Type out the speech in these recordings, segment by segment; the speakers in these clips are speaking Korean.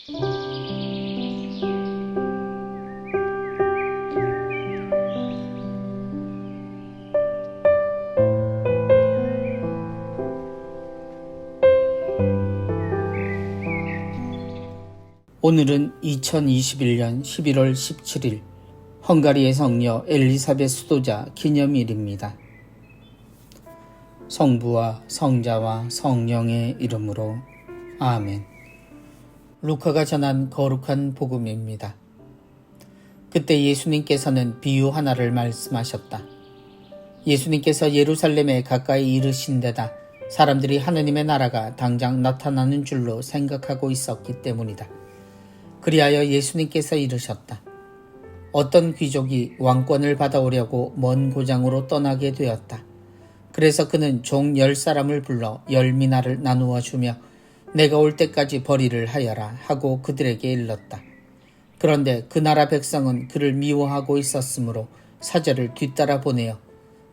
오늘은 2021년 11월 17일 헝가리의 성녀 엘리사벳 수도자 기념일입니다. 성부와 성자와 성령의 이름으로 아멘. 루카가 전한 거룩한 복음입니다. 그때 예수님께서는 비유 하나를 말씀하셨다. 예수님께서 예루살렘에 가까이 이르신 데다 사람들이 하느님의 나라가 당장 나타나는 줄로 생각하고 있었기 때문이다. 그리하여 예수님께서 이르셨다. 어떤 귀족이 왕권을 받아오려고 먼 고장으로 떠나게 되었다. 그래서 그는 종 10사람을 불러 10미나를 나누어 주며 내가 올 때까지 벌이를 하여라 하고 그들에게 일렀다. 그런데 그 나라 백성은 그를 미워하고 있었으므로 사절을 뒤따라 보내어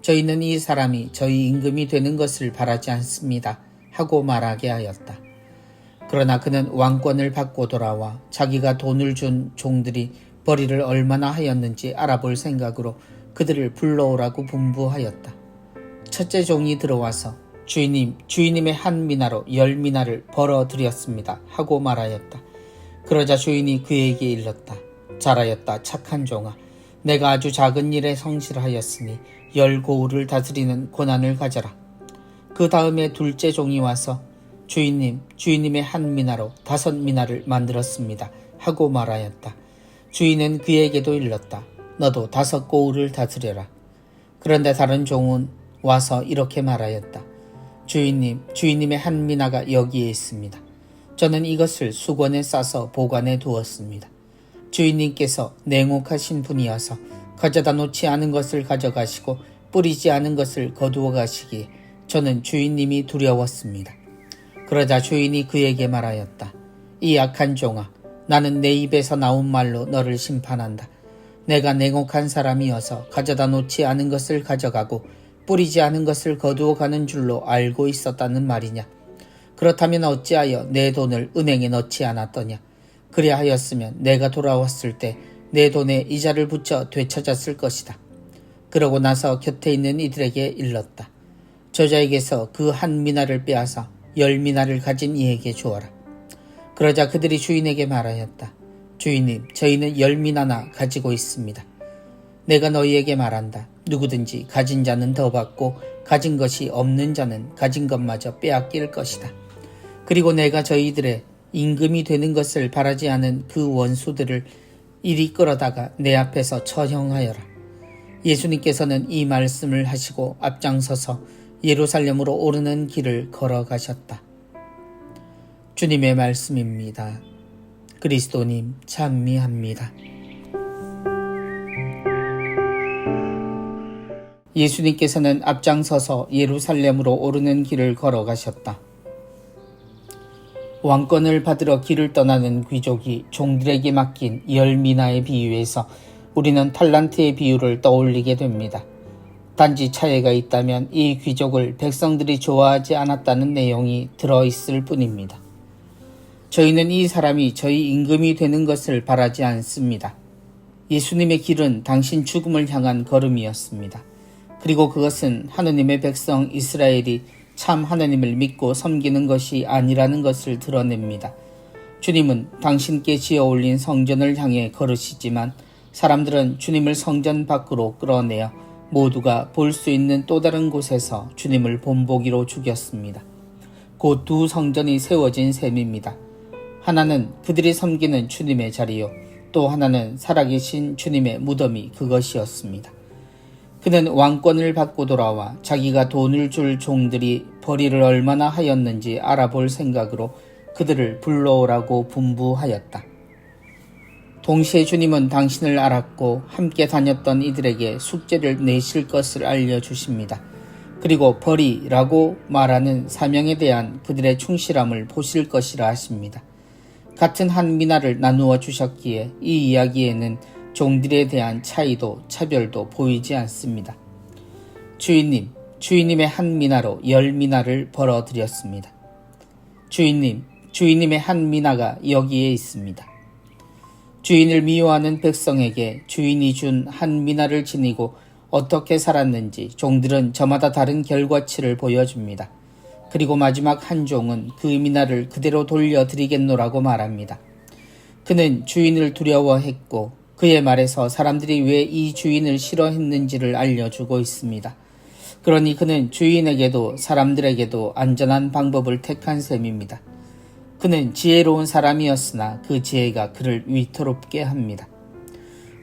저희는 이 사람이 저희 임금이 되는 것을 바라지 않습니다 하고 말하게 하였다. 그러나 그는 왕권을 받고 돌아와 자기가 돈을 준 종들이 벌이를 얼마나 하였는지 알아볼 생각으로 그들을 불러오라고 분부하였다. 첫째 종이 들어와서 주인님, 주인님의 한 미나로 10미나를 벌어드렸습니다 하고 말하였다. 그러자 주인이 그에게 일렀다. 잘하였다 착한 종아. 내가 아주 작은 일에 성실하였으니 10고을을 다스리는 권한을 가져라. 그 다음에 둘째 종이 와서 주인님, 주인님의 한 미나로 5미나를 만들었습니다 하고 말하였다. 주인은 그에게도 일렀다. 너도 5고을을 다스려라. 그런데 다른 종은 와서 이렇게 말하였다. 주인님, 주인님의 한 미나가 여기에 있습니다. 저는 이것을 수건에 싸서 보관해 두었습니다. 주인님께서 냉혹하신 분이어서 가져다 놓지 않은 것을 가져가시고 뿌리지 않은 것을 거두어 가시기에 저는 주인님이 두려웠습니다. 그러자 주인이 그에게 말하였다. 이 악한 종아, 나는 내 입에서 나온 말로 너를 심판한다. 내가 냉혹한 사람이어서 가져다 놓지 않은 것을 가져가고 뿌리지 않은 것을 거두어 가는 줄로 알고 있었다는 말이냐. 그렇다면 어찌하여 내 돈을 은행에 넣지 않았더냐. 그리하였으면 내가 돌아왔을 때 내 돈에 이자를 붙여 되찾았을 것이다. 그러고 나서 곁에 있는 이들에게 일렀다. 저자에게서 그 한 미나를 빼앗아 10미나를 가진 이에게 주어라. 그러자 그들이 주인에게 말하였다. 주인님, 저희는 10미나나 가지고 있습니다. 내가 너희에게 말한다. 누구든지 가진 자는 더 받고 가진 것이 없는 자는 가진 것마저 빼앗길 것이다. 그리고 내가 저희들의 임금이 되는 것을 바라지 않은 그 원수들을 이리 끌어다가 내 앞에서 처형하여라. 예수님께서는 이 말씀을 하시고 앞장서서 예루살렘으로 오르는 길을 걸어가셨다. 주님의 말씀입니다. 그리스도님 찬미합니다. 예수님께서는 앞장서서 예루살렘으로 오르는 길을 걸어가셨다. 왕권을 받으러 길을 떠나는 귀족이 종들에게 맡긴 10미나의 비유에서 우리는 탈란트의 비유를 떠올리게 됩니다. 단지 차이가 있다면 이 귀족을 백성들이 좋아하지 않았다는 내용이 들어있을 뿐입니다. 저희는 이 사람이 저희 임금이 되는 것을 바라지 않습니다. 예수님의 길은 당신 죽음을 향한 걸음이었습니다. 그리고 그것은 하느님의 백성 이스라엘이 참 하느님을 믿고 섬기는 것이 아니라는 것을 드러냅니다. 주님은 당신께 지어 올린 성전을 향해 걸으시지만 사람들은 주님을 성전 밖으로 끌어내어 모두가 볼 수 있는 또 다른 곳에서 주님을 본보기로 죽였습니다. 곧 두 성전이 세워진 셈입니다. 하나는 그들이 섬기는 주님의 자리요, 또 하나는 살아계신 주님의 무덤이 그것이었습니다. 그는 왕권을 받고 돌아와 자기가 돈을 줄 종들이 벌이를 얼마나 하였는지 알아볼 생각으로 그들을 불러오라고 분부하였다. 동시에 주님은 당신을 알았고 함께 다녔던 이들에게 숙제를 내실 것을 알려주십니다. 그리고 벌이라고 말하는 사명에 대한 그들의 충실함을 보실 것이라 하십니다. 같은 한 미나를 나누어 주셨기에 이 이야기에는 종들에 대한 차이도 차별도 보이지 않습니다. 주인님의 한 미나로 10미나를 벌어드렸습니다. 주인님, 주인님의 한 미나가 여기에 있습니다. 주인을 미워하는 백성에게 주인이 준 한 미나를 지니고 어떻게 살았는지 종들은 저마다 다른 결과치를 보여줍니다. 그리고 마지막 한 종은 그 미나를 그대로 돌려드리겠노라고 말합니다. 그는 주인을 두려워했고 그의 말에서 사람들이 왜 이 주인을 싫어했는지를 알려주고 있습니다. 그러니 그는 주인에게도 사람들에게도 안전한 방법을 택한 셈입니다. 그는 지혜로운 사람이었으나 그 지혜가 그를 위태롭게 합니다.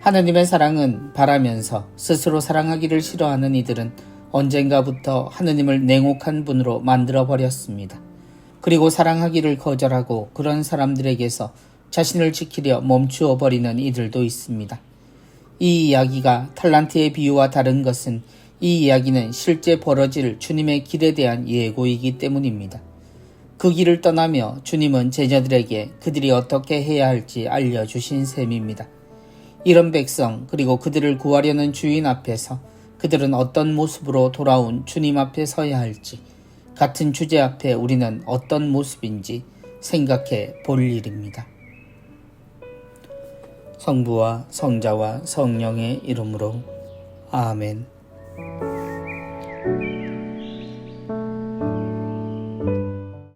하느님의 사랑은 바라면서 스스로 사랑하기를 싫어하는 이들은 언젠가부터 하느님을 냉혹한 분으로 만들어버렸습니다. 그리고 사랑하기를 거절하고 그런 사람들에게서 자신을 지키려 멈추어 버리는 이들도 있습니다. 이 이야기가 탈란트의 비유와 다른 것은 이 이야기는 실제 벌어질 주님의 길에 대한 예고이기 때문입니다. 그 길을 떠나며 주님은 제자들에게 그들이 어떻게 해야 할지 알려주신 셈입니다. 이런 백성 그리고 그들을 구하려는 주인 앞에서 그들은 어떤 모습으로 돌아온 주님 앞에 서야 할지, 같은 주제 앞에 우리는 어떤 모습인지 생각해 볼 일입니다. 성부와 성자와 성령의 이름으로 아멘.